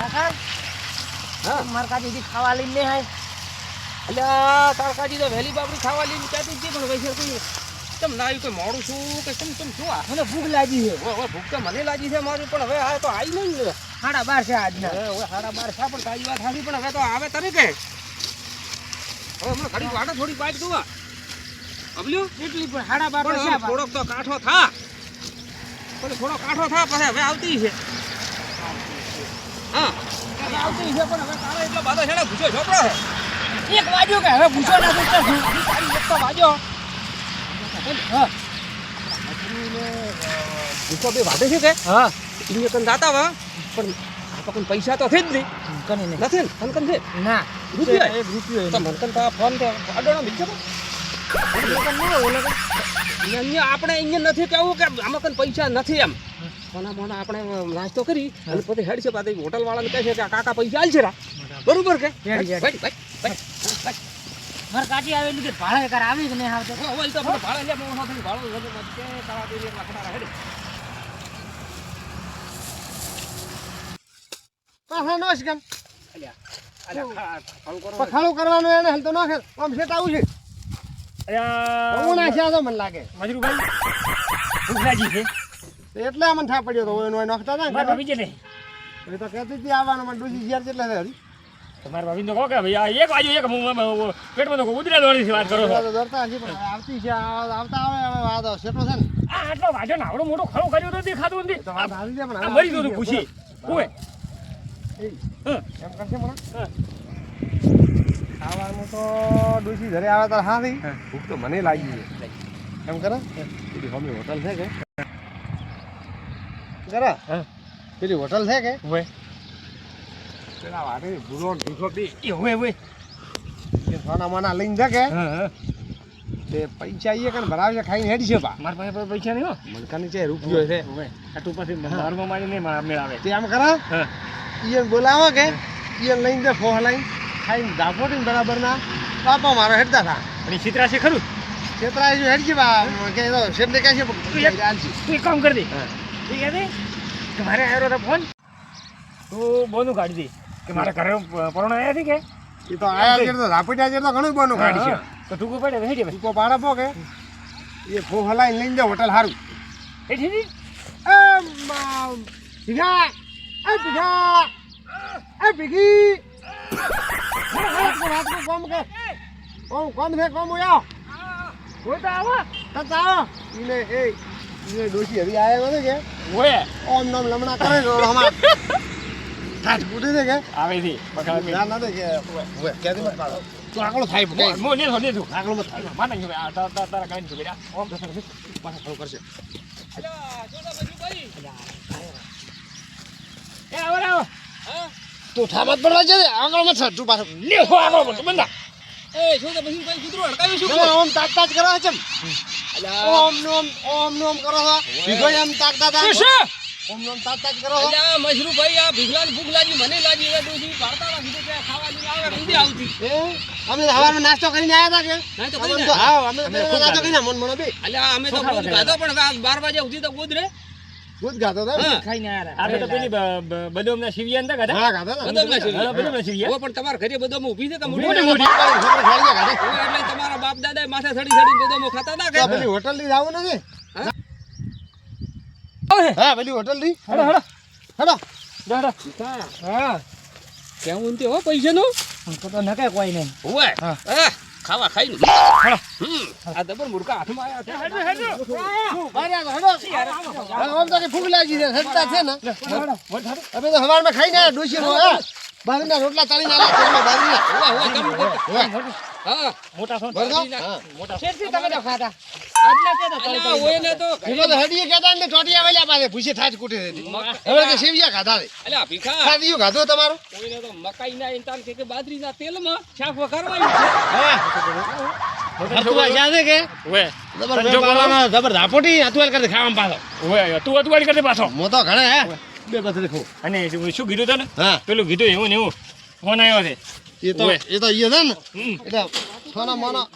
કાકા હા માર કાજી ખાવા લઈને હાય અલ્યા તાર કાજી તો વહેલી બાપડી ખાવા લઈને કહેતી હતી પણ વૈસે કોઈ કેમ ના આવ્યું કોઈ મોડું છું કે કેમ કેમ શું આ મને ભૂખ લાગી છે હવે ભૂખ તો મને લાગી છે મારી પણ હવે આ તો આવી નહીં ને 12:30 છે આજના હવે 12:30 છે પણ તારી વાત સાચી પણ હવે તો આવે તરીકે હવે હમણાં ઘડી વાટો થોડી બાઈક દઉં અબલ્યું એટલી પણ 12:30 છે થોડોક તો કાઠો થા પણ થોડો કાઠો થા પછી હવે આવતી છે હા હવે આવતી છે પણ હવે તારા એટલો બાધો છે ને ભૂસો છોકરો છે 1 વાગ્યો કે હવે પૂછો ના પૂછતા તારી એક તો વાજો હા ભૂસો બે વાટે છે કે હા ઇને કન જાતા વા પણ આ તો કોઈ પૈસા તો છે જ નહીં કને નહીં નથી ને ફોન કન છે ના રૂપિયા 1 રૂપિયો તો મન કન તો ફોન કે આડોનો મિલ છે આપણે અહીંયા નથી કેવું કે આમાં કઈ પૈસા નથી એમ કોના મોના આપણે નાસ્તો કરી અને પોતે હેડ છે પાછી હોટલ વાળાને કહે છે કે આ કાકા પૈસા આલ છે રા બરોબર કે માર કાજી આવેલી કે ભાડે કર આવી કે નહીં આવતો ઓય તો આપણે ભાડે લે મોનો થઈ ભાડો વગર મત તારા દે એક લાખડા હેડ પાછા નોશ કેમ અલ્યા ખાલું કરો પખાળું કરવાનું એને હાલ તો નાખે આમ સેટ આવું છે હું નાખ્યા તો મને લાગે મજરૂભાઈ ભૂખ લાગી છે એટલે મને થા પડ્યો તો એનો નાખતા હતા મારા ને ભાભી છે ને એ તો કહેતી હતી આવવાનું મને ડૂસી જ્યાર કેટલા છે હજી તમારા ભાભી તો કહો કે ભાઈ આ 1 વાગ્યો એક પેટમાં તો ઉતર્યા દોડી વાત કરો છો દોડતા હજી પણ હવે આવતી છે આવતા આવે હવે આ તો સેટો છે ને આ આટલો વાજો ને આવડો મોટો ખડો કર્યો તો દેખાતું નથી તો વાત આવી જાય પણ આ હવે મરી આવતી ગયું છે. પૂછી ઓય એમ કરશે મને ખાવાનું તો ડૂસી ઘરે આવે તાર હા થઈ ભૂખ તો મને લાગી છે એમ કરે પેલી હોમી હોટલ છે કે કરે હા પેલી હોટલ છે કે ઓય પેલા વાટે ભૂલો ઢીસો બી એ ઓય ઓય કે સોના મોના લઈને જકે હા તે પૈસા આઈએ કને ભરાવશે ખાઈને હેડી છે બા મારા પાસે પૈસા નહીં હો મણકાની છે રૂપિયો છે ઓય આટલું પછી મારમાં મારી નહીં મેળાવે તે આમ કરે હા ઈયન બોલાવો કે ઈયન લઈને દે ફોહ લઈને ખાઈને દાપોટીને બરાબર ના બાપા મારો હેડતા થા અને ચિત્રા છે ખરું છેતરા જો હેડજી બા કે તો શેમને કહે છે તું એક કામ કરી દે ઠીક છે કે મારે આવ્યો તો ફોન તું બોનું કાઢી દે કે મારા ઘરે પરોણા આવ્યા હતી કે એ તો આયા છે તો રાપીટા છે તો ઘણું બનું કાઢી છે તો તું પડે હેડી ભાઈ કો પાડા પો કે એ ફોહ લઈને લઈને દે હોટલ હારું હેડી એ ભીગા એ ભીગા એ ભીગી રાત કો કોમ કે કોમ છે કોમ આવ કોઈ તો આવો તત આવો ઈને ઈને ડોશી હરી આયા નથી કે ઓય ઓમ નામ લમણા કરે તો હમા કાટ કૂટી દે કે આવે છે બકા ના ના દે કે ઓય કે દે મત પાડો તું આકળો થાય કે મો ને હો ને તું આકળો મત થાય માને જો આ તારા કાઈ છું બેટા ઓમ દસર પાછા ખડો કરશે અલ્યા જોડા મજરૂભાઈ એ આવો આવો હા તું ઠામત પડવા છે આકળો મત તું પાછો લે હો આવો બંદા એ જોડા મજરૂભાઈ કૂતરો અડકાવ્યું શું ના ઓમ તાક તાક કરો છે અલ્યા ઓમ નોમ કરો છો ભીખો એમ તાક તાક ઓમ નોમ તાક તાક કરો છો અલ્યા મજરૂભાઈ આ ભીખલાને ભૂખ લાગી મને લાગી હવે ડોસી પાડતા કીધું કે ખાવા લઈને આવે કીધી આવતી એ અમે હવારમાં નાસ્તો કરીને આયા હતા કે નાસ્તો અમે કરીને તો હા અમે નાસ્તો કરીને મન મનો બે અલ્યા અમે તો ગોદ ગાધો પણ હવે 12 વાગે સુધી તો ગોદ રે દૂધ ગાતો હતો હા ખાઈને આયા આપણે તો પેલી બદામના શિવિયા નતા ગાધા હા ગાતો હતો બદામના શિવિયા. હા બદામના શિવિયા ઓ પણ તમારા ઘરે બદામો ઊભી છે કે મોટી મોટી મોટી છોકરી ખાઈ ગયા ગાતે. ઓ એટલે તમારા બાપ દાદા માથે સડી બદામો ખાતા હતા તો કે પેલી હોટલ ની જાવું નથી ઓય હા પેલી હોટલ ની હેડો હેડો હેડો હેડો હા કેવું તે હો પૈસાનું તો નકે કોઈ નહીં ઓય હા. હા ખાવા ખાઈને હેડો આ દબર મુર્કા હાથમાં આયા હેડો હેડો આમ તો કે ભૂખ લાગી છે સસ્તા છે ને હેડો અમે તો હવારમાં ખાઈને આયા ડોશી નો બારીના રોટલા ચાલીને આલા તેલમાં બારીના હા મોટા છો બરગો મોટા શેરથી તમે તો ખાતા આજના છે તો અલ્યા ઓય ને તો એનો તો હડીએ કહેતા ને ટોટિયા વેલ્યા પાસે ભૂસી થાચ કૂટી હતી હવે તો સેવિયા ખાધા રે અલ્યા ભીખા ખાધીયું ખાધું તમારું ઓયને તો મકાઈના ઇંતાન કે બાજરીના તેલમાં શાક વઘારવાયું છે હરતું આ છે કે ઓય જબર બોલાનો જબર ધાપોટી અતુલ કરી ખાવામાં પાછો ઓય તું અતવાડી કરતે પાછો મો તો ઘણે હે બે બસરી ખો અને શું કીધું તને હા પેલું કીધું એવું ને એવું ફોન આવ્યો છે એ તો ઓય. એ છે ને હમ એટલે સોના મોના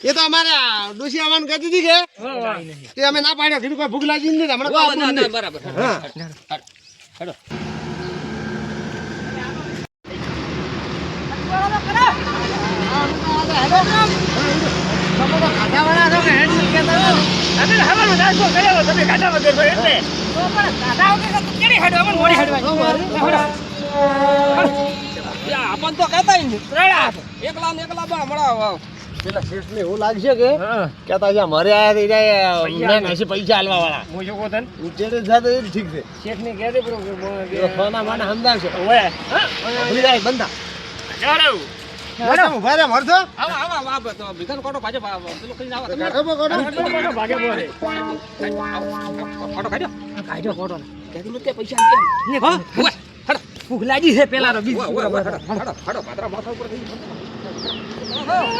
એ તો અમારે ડોસી આવવાનું કહેતી હતી કે તે અમે ના પાડ્યો કીધું કોઈ ભૂખ લાગી નથી હમણાં તો ના આપવું ના નહીં. બરાબર હા હેડો તમે તો ખાધાવાળા છો કે હેડ નહીં કહેતા નથી. અમે હવાનો નાસ્તો કર્યો તમે ગાડા વગર હોય એટલે આપણ તો કહેતા એકલા ને એકલા બા હમણાં પેલા શેઠને એવું લાગશે કે કહેતા છે મારે આયા પૈસા પૈસા હાલવા વાળા હું શું કહું તને જેને જાતે એ ઠીક છે શેઠને કહે દે બરો સોના માને સમજાવશે ઓય ભૂલી જાય બંધા ચાલો ઉભા રે મરજો આવા આવા વાપ તો ભીખન કોટો પાછો પેલો કઈ આવા તમે ભાગે બોલે કોટો કાઢ્યો કાઢ્યો ફોટો કેદી કે પૈસા દે ને હો ભૂખ લાગી છે પેલા તો બીજ હડો પાત્રા માથા ઉપર થઈ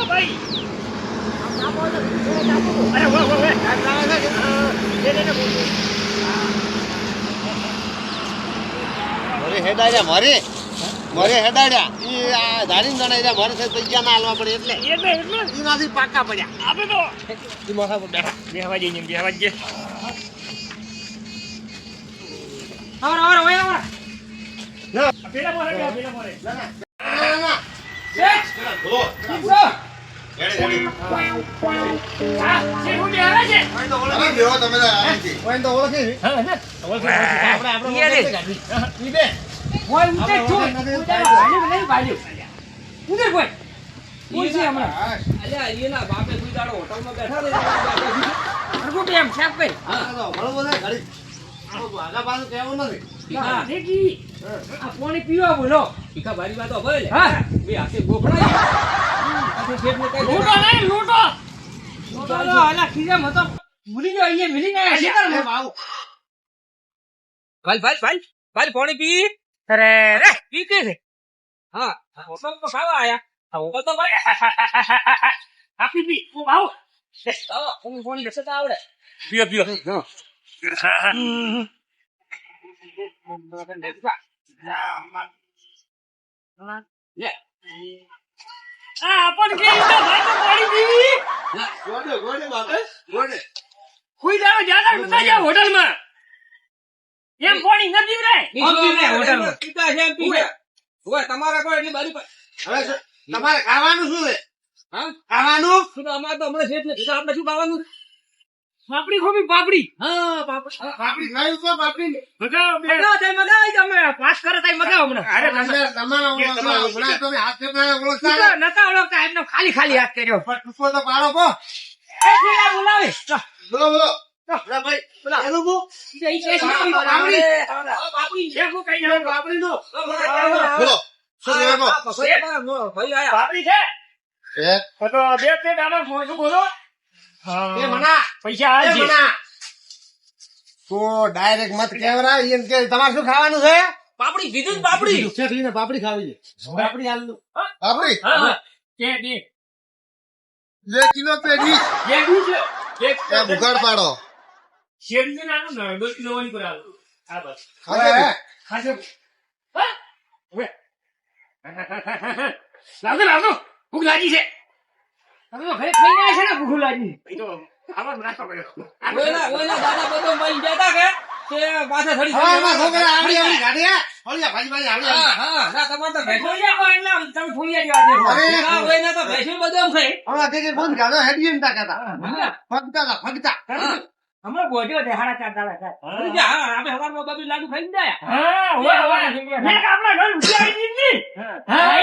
ભાઈ અરે વો વો વે મારે હેડાડ્યા મારે હેડાડ્યા ઈ આ ધારીને જણાઈ મારે સાહેબ પૈસા ના હાલવા પડે એટલે એટલે એનાથી પાકા પડ્યા આપણે તો ઈ માથા પર બેઠા બેહવા જઈએ બેહવા જઈએ ના પેલા બોલે પેલા બોલે ના હા છે હું બેહવા છે તમે બેહો તમે ઓય તો ઓળખી હા ને આપણે ઈ બે ઓય ઉતે છું ભાલ્યું નહીં ભાલ્યું ઉતે કોઈ કોણ છે હમણાં અલ્યા એના બાપે કોઈ દાડો હોટલમાં બેઠા રે અરગુટ એમ સાફ કરી બરોબર છે ઘડી આગા પાછું કહેવું નથી હા દેખી આ પાણી પીવા બોલો ભીખા બારી વાતો ભલે હા બે હાથે ગોખડાઈ આથી શેઠને કઈ લૂટો નહીં લૂટો લૂટો આલા ખીજામ હતો ભૂલી ગયો અહીંયા મિલી ગયા છે કર આવું ભાઈ પાણી પી અરે રે પી કે છે હા હોટલ તો ખાવા આયા આ હોટલ તો ભાઈ આપી પી હું આવું પાણી લેશે તો આવડે પીઓ આ પણ કે તો ભાઈ તો પાણી પી ગોડે બાપે ગોડે કોઈ દાવ જાતા નતા જા હોટલમાં એમ પાણી ન પીવરાય હોટલમાં પીતા છે એમ પીશે ઓય તમારે કોઈ એટલી બારી પર હવે તમારે ખાવાનું શું છે હા ખાવાનું શું અમાર તો હમણાં શેઠ ને કીધું આપણે શું ખાવાનું પાપડી ખોબી પાપડી હા પાપડ પાપડી ખાઈ તો પાપડી મગાવ બે મગાઈ તમે પાસ કરે તઈ મગાવ હમણાં અરે તમારા ઓળખતા તમે હાથ કે ઓળખતા નતા ઓળખતા એમનો ખાલી ખાલી હાથ કર્યો ટૂંકો તો પાડો કો એ પેલા બોલાવે બોલો બોલો ના ભાઈ પેલા હેલો બો પાપડી છે હું કઈ જાવ પાપડી નો બોલો શું લેવો ભાઈ આયા પાપડી છે એ તો બે તે દાણા શું બોલો એ મના પૈસા એ હાલજે મના તો ડાયરેક્ટ મત કેવરા એમ કે તમારે શું ખાવાનું છે પાપડી કીધું પાપડી શેઠીને પાપડી ખાવી છે પાપડી હાલ પાપડી હા કે દે જે કિલો પેડી જે દૂધ છે એ બુગાડ પાડો શેરને નાનું ન 2 કિલો વાળી કરાવ આ બસ હવે ખાજો હા હવે લાવજો ભૂખ લાગી છે તમે તો ઘરે ખાઈને આવ્યા છે ને ભૂખ લાગી એ તો આવા નાસ્તો કર્યો ઓયના દાદા બધો મળી જતા કે તે પાછા થડી હવે એમાં છોકરા આવડી આવડી ગાડીયા હોળિયા ભાજી આવડી હા હા ના તમાર તો ભેંસો થોડિયા હોય એટલે તમે થોડિયા જેવા દેખો અરે હા ઓયના તો ભેંસો બધો ખાય હમણાં કે ફોન ગાડો હેડી એમ તા ફગતા હમણાં ગોડ્યો છે 4.5 દાડા થાય હા આપણે હવારમાં બધું લાડુ ખાઈને જાય હા હોય મેં આપણા ઘર ઉઠાઈ દીધી હા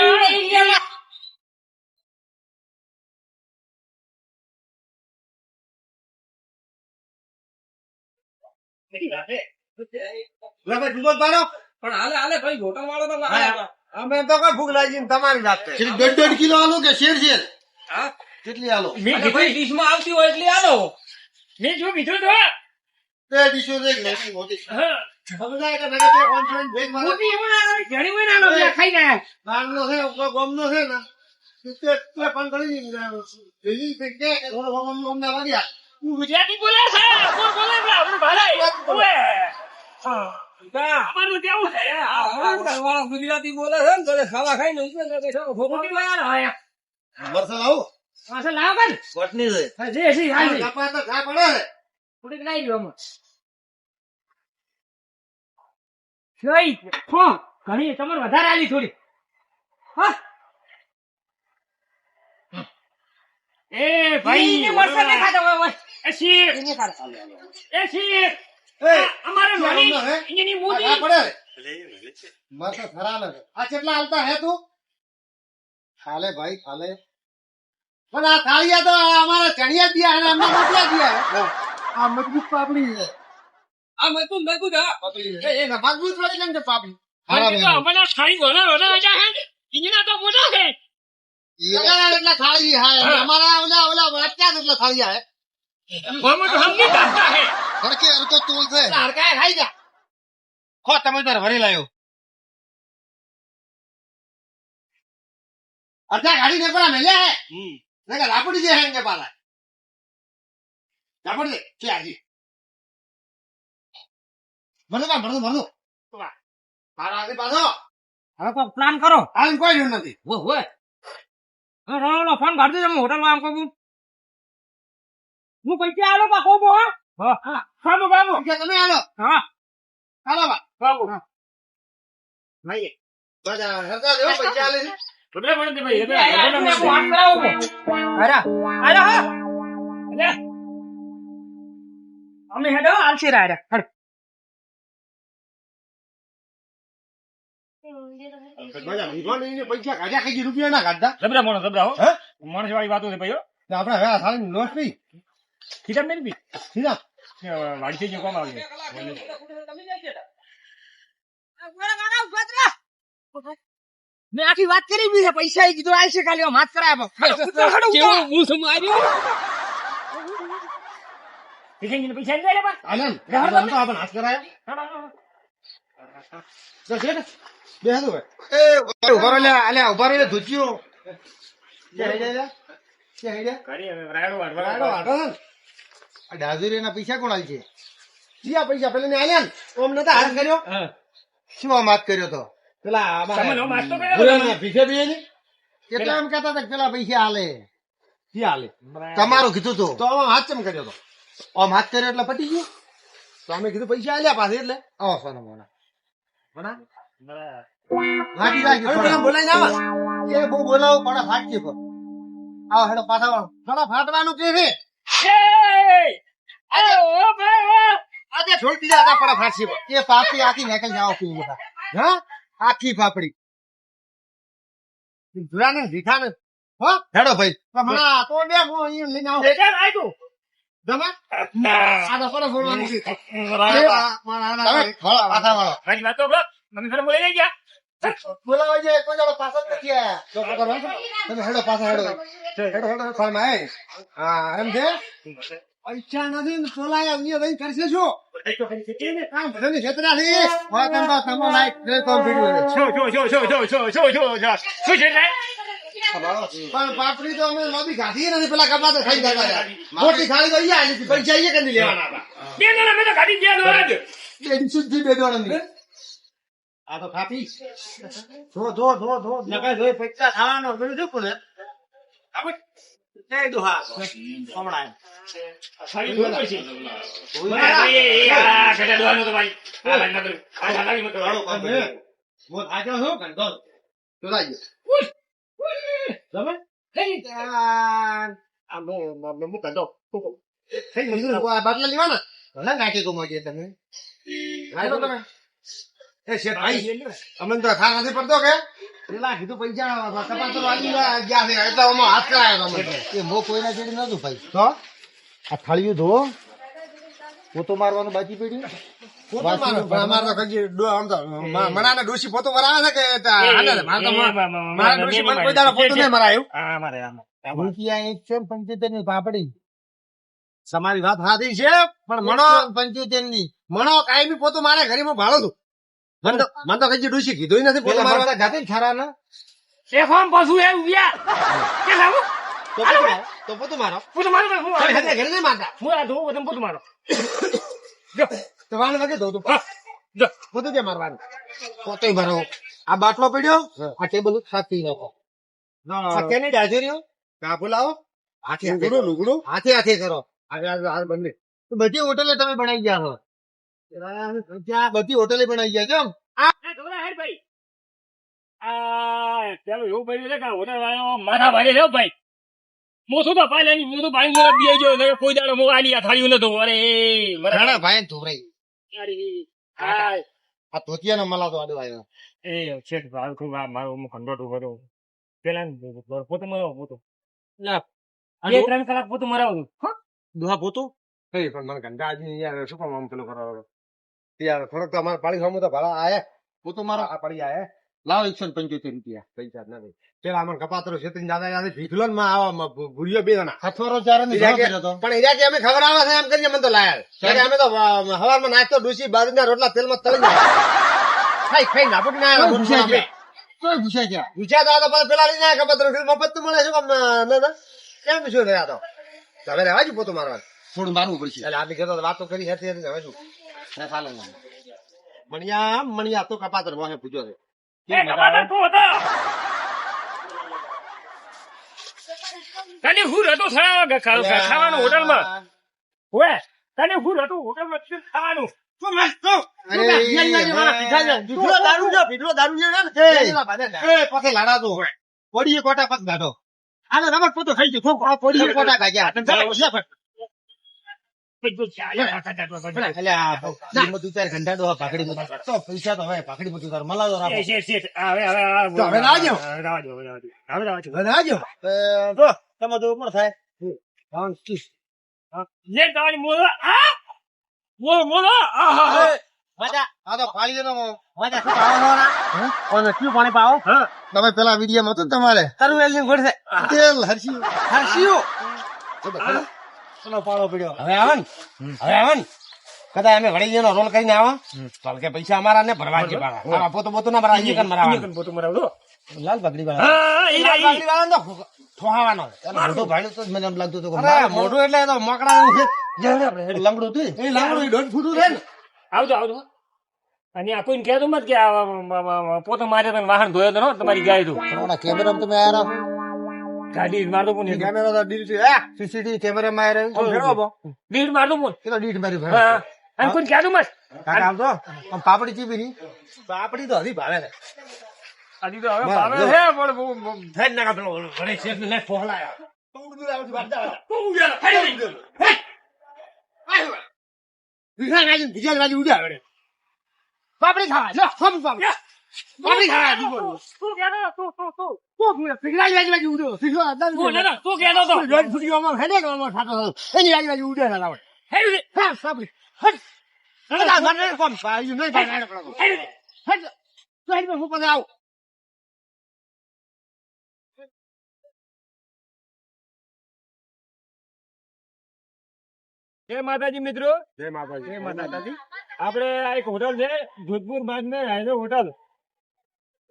ભાઈ ડૂબો પાડો પણ હાલે ભાઈ હોટલ વાળો તો આયા અમે તો કોઈ ભૂખ લાગી ને તમારી જાતે 1.5 કિલો આલો કે શેર હા કેટલી આલો મેં અને ભાઈ ડીશમાં આવતી હોય એટલે આલો મેં જો કીધું તો તે ડીશો દે નહીં મોટી હા સમજાય કે મને તે ઓનલાઈન ભેજ મારો મોટી એમાં ઘણી મહિના નો ખાઈ ગયા બારનો છે ગોમનો છે ને તે પણ કરી દીધી કે ગોમના વાગ્યા તું ગુજરાતી બોલે છે કોણ બોલે છે આપણે ભાઈ ઓએ હા અમારું કેવું છે વાળા ગુજરાતી બોલે છે ને તો ખાવા ખાઈ ને મોટી વાળા આયા વરસાદ આવો પાછા લાવ કર વટની છે હા જે સી હાલ કપા તો ખા પડે છે થોડીક નાઈ ગયો અમે જોઈ ફો ઘણી તમારે વધારે આલી થોડી હા એ ભાઈ ઈ મરચાં નહીં ખાતા હોય, હોય. એ શીખ ઈ નહીં ખાતા. એ શીખ એ અમારે શું નાની આમ હે? અહીંયાની આ મોટી પડે મસ્ત ખરા લાગે આ કેટલા હાલતા હે તું ખાલે ભાઈ ખાલે પણ આ થાળિયા તો અમારા ચણિયા દિયા અને અમને મોકલા દિયા હે આ મજબૂત પાપડી છે આ મજબૂત મજબૂત હા. એ મજબૂત વાળી કેમ છે પાપડી અમારે તો અમારા ખાઈ ગોળા ગોળા આજા હે અહીંયાના તો મોટા છે એટલા થાળી હા અમારા ઓલા ઓલા અત્યારે એટલા થાળિયા હે અમે તો હમ નહીં કાઢતા હે હરકે હરકો તોલ છે હરકાય ખાઈ જા. ખો તમે તાર ભરી લાયો અચ્છા ગાડી ને પેલા મેલ્યા હે નકર રાપડી જે હેંગે પાલા રાપડી દે કે આજી ભણો મારા આગે પાછો હવે કોઈ પ્લાન કરો. આમ કોઈ રહ્યું નથી હોય. હવે રણોનો ફોન કાઢી દેજો, હું હોટલમાં આમ કહું. હું પૈસા આલો પા કહું બો, હા. બાબુ બાબુ કે તમે હાલો હા. હાલો બા બાબુ નહીં બધા હરકા દેવો પૈસા આલે છે બદલે પડે ભાઈ એ આયા તું એક વાત કરાવો બો. અરે હા. અરે અમે હેડો આલસી રાયરા હેડ. બધા વિધવાને એને પૈસા કાઢ્યા કઈ રૂપિયા ના કાઢતા જબરા મોણો જબરા હો હે માણસ વાળી વાતો છે ભાઈ હો તો આપણે હવે આ થાળી લોસ નહીં ખીચા નહીં બી સીધા વાડી થઈ ગયો કોમ આવી મેં આખી વાત કરી બી છે, પૈસા એ કીધું આલશે ખાલી આમ હાથ કરાય કેવું મૂસ માર્યું. ખીચા પૈસા નહીં લે બા આનંદ આમ તો આપણે હાથ કરાયા તો છે ને બે હાલો એ ઉભા લે આલ્યા ઉભા રે ધુચ્યો કે હે જાય કે હે જાય કરી રાયડો રાડો આડો આ ડાઝુરીના પૈસા કોણ આલ છે જીયા પૈસા પેલા ને આલ્યા ને ઓમ નતા હાથ કર્યો હા શું આમ હાથ કર્યો તો પેલા તમને માસ્તો કર્યો ગુરાના ભીખે બી ને કેટલા એમ કહેતા હતા કે પેલા પૈસા હાલે જી હાલે તમારું કીધું તો તો આમ હાથ ચમ કર્યો તો આમ હાથ કર્યો એટલે પટી ગયું તો અમે કીધું પૈસા આલ્યા પાસે એટલે આવો સોનો મોના બના લાગી લાગી પેલા બોલાઈ ના એ બહુ બોલાવો પણ ફાટકી પર આવો હેડો પાછા વાળો થોડા ફાટવાનું કે છે આજે છોડ દીધા હતા પણ ફાટકી પર એ પાપડી આખી નીકળી જાઓ પી બધા હા આખી પાપડી જુરાને ભીખાને હો હેડો ભાઈ હમણાં તો બે હું અહીંયા લઈને આવું ભેગા આય તું જમા ના આ તો પર બોલવાનું છે તમે રાયડો વાળો પાછા વાળો મારી વાતો બસ મને ફરે બોલાઈ ગયા બોલાવો જે કોઈ જાડો પાછળ નથી આયા તો પકડો તમે હેડો પાછા હેડો હેડો હેડો ફાર્મ આય હા એમ છે પૈસા નથી ને સોલાયા અહીંયા રહીને કરશે શું કામ બધાની છેતરા છે હોય તેમ તો તમે લાઈક રે તો વિડિયો શું છે રે પણ પાપડી તો અમે મોદી ગાધી નથી પેલા કપા તો ખાઈ ગયા મોટી ખાલી તો અહીંયા આલી હતી પૈસા અહીંયા કરી લેવાના હતા બે જણા મેં તો ગાડી ગયા દોરા જ બે સુધી બે દોડન આ તો ખાપી ધો નકા જોઈ પૈસા ખાવાનો બધું શું પડે આપણે તે દોહા હમણાં સારી દોર પછી ભાઈ આ કેટા દોવાનો તો ભાઈ આ ભાઈ નકર આ સાલાની મત વાળો કામ કરે હું આજો હું કંદો તો લાગી તમે આ મો કંદો થઈ મંદિર આ બાટલા લેવાના ભલે નાખી કો મોજે તમે લાયો તમે એ શેઠ ભાઈ અમને તો ખા નથી પડતો કે પેલા કીધું પૈસા કપાસ તો વાલી ગયા છે એટલે ઓમાં હાથ કરાયો તમે એ મો કોઈના જેડી નતું ભાઈ તો આ થાળીઓ ધો પોતો મારવાનું બાકી પડ્યું અમારે તો કઈ આમ તો મણાને ડોસી પોતો મરાવે છે કે મારા ડોસી મને કોઈ દાડો પોતો નહીં મરાયું આ મારે રૂપિયા 175 ની પાપડી તમારી વાત સાચી છે પણ મણો 75 ની મણો કાયમી પોતો મારે ઘરે હું ભાડો છું મને તો કઈ ડોસી કીધું નથી પોતો મારવા જાતે જ ખરા ને એ ફોર્મ પાછું એ ઉભ્યા કે લાવું તો પોતો મારો પૂછો મારો હું ઘરે નહીં મારતા હું આ ધોવું તમે પૂછો મારો તો વાળ વગે દઉં તું જો પોતું કે મારવાનું પોતે ભરો આ બાટલો પડ્યો આ ટેબલ સાફ કરી નાખો આ કેની ડાજરીઓ કા બોલાવો હાથે લુગડું હાથે કરો આ બંને તો બધી હોટલે તમે બનાવી ગયા છો ત્યાં બધી હોટલે બનાવી ગયા કેમ આ ઢોરા હેડ ભાઈ આ ચાલો એવું પડ્યું છે કે હોટલ વાળો માથા ભારે રહ્યો ભાઈ મોથું તો પાય લેની મોથું પાણી મને બી ગયો ને કોઈ દાડો મો આલી આ થાળ્યું નતો અરે ઘણા ભાઈ ધોરાઈ અરે હાય આ ધોતિયાનો મલાતો આડો આવ્યો એ શેઠ ભાવ ખૂબ આ મારો હું ખંડોટું હતો પેલા પોતે મરાવો પોતો લા, આ 2-3 કલાક પોતું મરાવું ડોહા પોતું કઈ પણ મને ઘંટા આજી યાર શું કામ આમ પેલું કરો યાર થોડોક તો અમારે પાણી ખાવું તો ભાડા આયા પોતું મારો આ પડી આયા લાવો 175 રૂપિયા પૈસા ના દે પેલા અમને કપાતરો છેતરી દાદા યાદ ભીખલો ને માં આવા ભૂરિયો બે જણા હથવારો ચારે ને પણ એરા કે અમે ખબર આવે છે એમ કરીને મને તો લાયા ત્યારે અમે તો હવારમાં નાસ્તો ડૂસી બાજરીના રોટલા તેલમાં તળી ખાઈ ખાઈ નાપટ ના આવ્યા ભૂસ્યા ગયા. કોઈ ભૂસ્યા ગયા. વિચારતા હતા પણ પેલા લઈને આવ્યા કપાતરો મફત મળે છે કેમ ના કેમ શું રહ્યા તો હવે રહેવા જ પોતું મારવા થોડું મારવું પડશે. એટલે આટલી કહેતો વાતો કરી હતી હવે શું હા, ચાલે ને. મણિયા તો કપાતર મોહે પૂછ્યો છે એ કપાતર તું હતો તને હું હતો ખાવાનું હોટલમાં ઓએ તને હું હતું હોટલમાં ખાવાનું શું મસ્ત પછી લાડા તો પડીએ કોટા પગ ગાઢો આને રમત પોતો થઈ ગયો આ પડીએ કોટા ગાગ્યા પૈસા તો હવે પાકડી બધું તાર મલાવો રાખો તો હવે લાવજો. તો તમે તો ઉપર થાય આ તો પાણી પાણી પાવો તમે પેલા વિડીયો હતું તમારે તેલ હરસ્યું પાડો પડ્યો હવે આવે ને કદાચ અમે વડીનો રોલ કરીને આવા ચાલ કે પૈસા અમારા ને ભરવા છે પાછા પોતો પોતો ના ભરા અહીંયા મરાવા લાલ બાકડી વાળા નો ઠોહાવાનો મોઢું ભાડ્યું તો જ મને એમ લાગતું હતું મોઢું એટલે તો મોકડા લંગડું હતું એ લંગડું 1.5 ફૂટું છે ને આવજો અને આ કોઈને કહેતું મત કે પોતો મારે તને વાહન ધોયો તો નો તમારી ગાય તું કેમેરા તમે આયા ગાડી મારતો કોણ કેમેરા તો ડીટ સીસીટીવી કેમેરા માં આયા દીડ મારતો કોણ કેટલો ડીટ મારી હા અને કોઈને કહેતું મત કાકા આમ તો આમ પાપડી ચીપી ની પાપડી તો હજી ભાવે છે આજી તો હવે ભાવે હે પણ થઈ ના પેલો ઘરે શેઠ ને ફોહલાયા પાપડી ખાવા લો હમ પાપડી ખાવા તું કહેતો તું ફિકરાઈ બાજુ ઉડો ફિકરા તું કહેતો તો જોઈ ફૂટીઓમાં હેડે ગોમાં થાતો એની બાજુ ઉડે ના લાવે હેડ હા પાપડી હટ ના મને કોમ પાયું નહીં પાડે હટ તો હેડ હું પાસે આવ જય માતાજી મિત્રો જય માતાજી જય માતાજી આપણે આ એક હોટલ છે જોધપુર બાજને હાઈવે હોટલ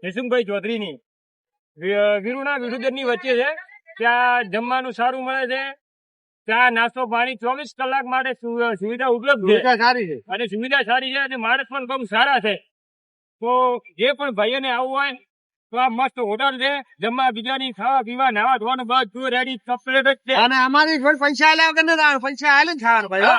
જયસુમભાઈ ચૌધરીની વીરુના વિરુદ્ધની વચ્ચે છે ત્યાં જમવાનું સારું મળે છે ત્યાં નાસ્તો પાણી 24 કલાક માટે સુવિધા ઉપલબ્ધ છે સારી છે અને સુવિધા સારી છે અને માણસ પણ બહુ સારા છે તો જે પણ ભાઈઓને આવવું હોય તો આ મસ્ત હોટલ છે જમવા બીજાની ખાવા પીવા નાવા ધોવાનું બધું રેડી કમ્પ્લીટ જ છે અને અમારી કોઈ પૈસા આલ્યા કે નથી પૈસા આલે ને ખાવાનું ભાઈ હા.